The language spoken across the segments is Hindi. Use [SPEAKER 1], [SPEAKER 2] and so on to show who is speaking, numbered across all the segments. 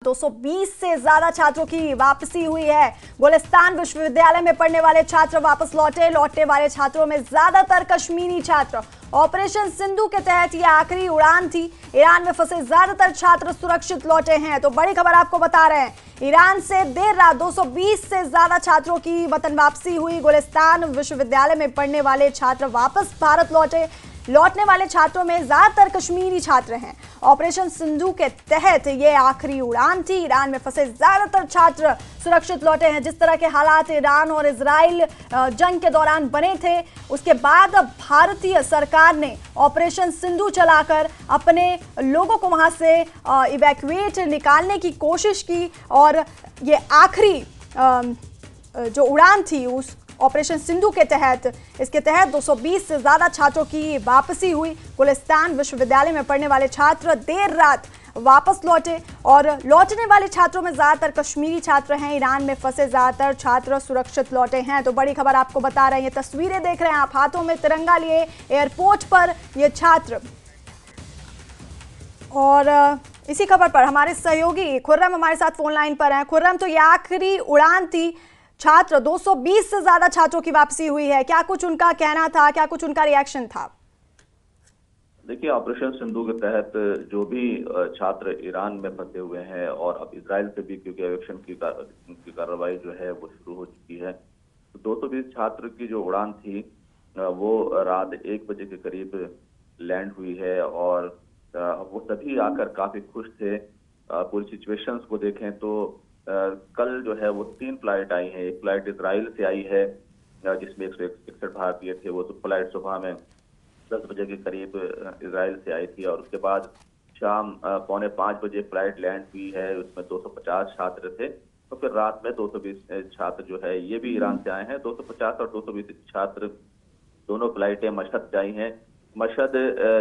[SPEAKER 1] 220 से ज्यादा छात्रों की वापसी हुई है। गुलिस्तान विश्वविद्यालय में पढ़ने वाले छात्र वापस लौटने वाले छात्रों में ज्यादातर कश्मीरी छात्र। ऑपरेशन सिंधु के तहत यह आखिरी उड़ान थी। ईरान में फंसे ज्यादातर छात्र सुरक्षित लौटे हैं। तो बड़ी खबर आपको बता रहे हैं, ईरान से देर रात 220 से ज्यादा छात्रों की वतन वापसी हुई। गुलिस्तान विश्वविद्यालय में पढ़ने वाले छात्र वापस भारत लौटे। लौटने वाले छात्रों में ज्यादातर कश्मीरी छात्र हैं। ऑपरेशन सिंधु के तहत ये आखिरी उड़ान थी। ईरान में फंसे ज्यादातर छात्र सुरक्षित लौटे हैं। जिस तरह के हालात ईरान और इजराइल जंग के दौरान बने थे, उसके बाद भारतीय सरकार ने ऑपरेशन सिंधु चलाकर अपने लोगों को वहां से इवैक्यूएट निकालने की कोशिश की और ये आखिरी जो उड़ान थी उस ऑपरेशन सिंधु के तहत, इसके तहत 220 से ज्यादा छात्रों की वापसी हुई। गुलिस्तान विश्वविद्यालय में पढ़ने वाले छात्र देर रात वापस लौटे और लौटने वाले छात्रों में ज्यादातर कश्मीरी छात्र हैं। ईरान में फंसे ज्यादातर छात्र सुरक्षित लौटे हैं। तो बड़ी खबर आपको बता रहे हैं, ये तस्वीरें देख रहे हैं आप, हाथों में तिरंगा लिए एयरपोर्ट पर ये छात्र। और इसी खबर पर हमारे सहयोगी खुर्रम हमारे साथ फोन लाइन पर हैं। खुर्रम, तो ये आखिरी उड़ान थी, छात्र 220 से ज्यादा छात्रों की वापसी हुई है, क्या कुछ उनका कहना था, क्या कुछ उनका रिएक्शन था?
[SPEAKER 2] देखिए, ऑपरेशन सिंधु के तहत जो भी छात्र ईरान में फंसे हुए हैं और अब इजराइल से भी, क्योंकि एविक्शन की कार्रवाई जो है वो शुरू हो चुकी है, तो 220 छात्र की जो उड़ान थी वो रात 1 बजे के करीब लैंड हुई है और वो सभी आकर काफी खुश थे। पूरी सिचुएशंस को देखें तो कल जो है वो 3 फ्लाइट आई हैं। एक फ्लाइट इजराइल से आई है जिसमें 161 भारतीय थे। वो तो फ्लाइट सुबह में 10 बजे के करीब इजराइल से आई थी और उसके बाद शाम 4:45 बजे फ्लाइट लैंड हुई है। उसमें 250 छात्र थे। तो फिर रात में 220 छात्र जो है ये भी ईरान से आए हैं। 250 और 220 छात्र दोनों फ्लाइटें मशहद से आई हैं। मशहद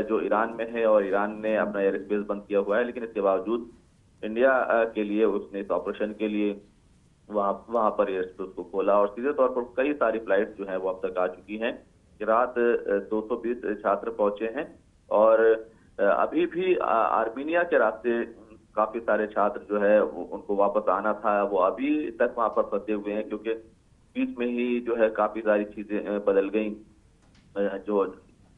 [SPEAKER 2] जो ईरान में है और ईरान ने अपना एयर स्पेस बंद किया हुआ है, लेकिन इसके बावजूद इंडिया के लिए उसने इस ऑपरेशन के लिए वहां पर एयर स्पेस को खोला और सीधे तौर पर कई सारी फ्लाइट जो है वो अब तक आ चुकी हैं। रात 220 छात्र पहुंचे हैं और अभी भी आर्मीनिया के रास्ते काफी सारे छात्र जो है उनको वापस आना था, वो अभी तक वहां पर फंसे हुए हैं, क्योंकि बीच में ही जो है काफी सारी चीजें बदल गई। जो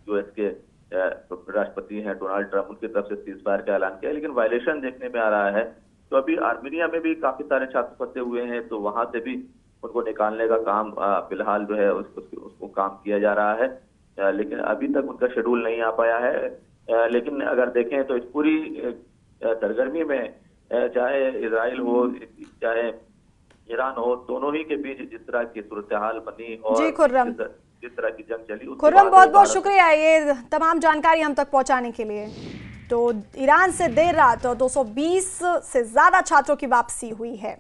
[SPEAKER 2] यूएस के राष्ट्रपति हैं डोनाल्ड ट्रंप, उनकी तरफ से सीजफायर का ऐलान किया, लेकिन वायलेशन देखने में आ रहा है। तो अभी आर्मीनिया में भी काफी सारे छात्र फंसे हुए हैं, तो वहां से भी उनको निकालने का काम फिलहाल जो है उसको काम किया जा रहा है, लेकिन अभी तक उनका शेड्यूल नहीं आ पाया है। लेकिन अगर देखें तो इस पूरी सरगर्मी में चाहे इजराइल हो चाहे ईरान हो, दोनों ही के बीच जिस तरह की सूरत हाल बनी और जिस तरह की जंग चली,
[SPEAKER 1] खुर्रम बहुत बहुत शुक्रिया ये तमाम जानकारी हम तक पहुंचाने के लिए। तो ईरान से देर रात 220 से ज्यादा छात्रों की वापसी हुई है।